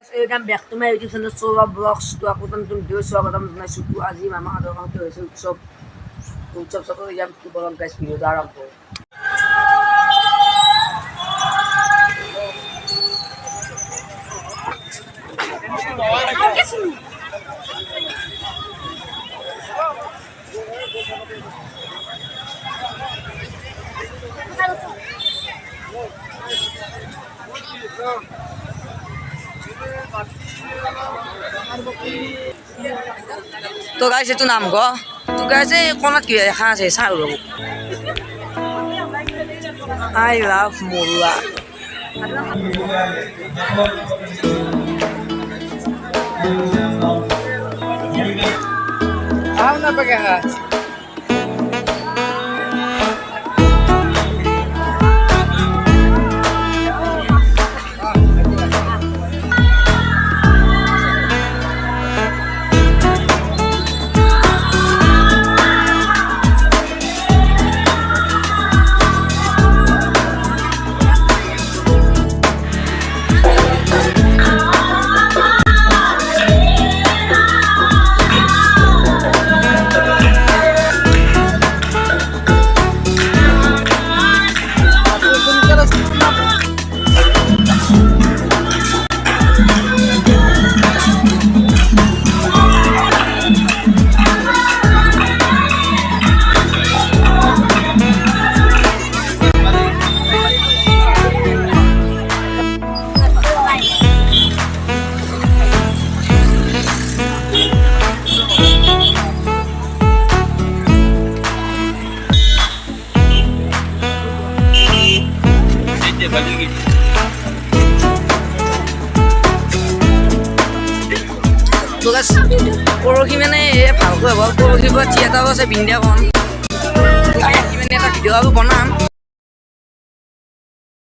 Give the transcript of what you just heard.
Welcome back to my YouTube channel Sova Vlogs. To aku nonton video স্বাগতম জানাইছো তো আজি মামা আদৰতে হৈছে উৎসৱ চাবলৈ যাম কি বলম গাইস ভিডিও আৰম্ভ तो गाइस এইটো নাম গ তো গাইস এই কোনত কি দেখা আছে চাও ৰব I love Murua Ahora para acá. তো গাইস পৰহি মানে ভালকৈ হ'ব পৰহি পৰা থিয়েটাৰ আছে বিন্দিয়াখন মানে এটা ভিডিঅ' বনাম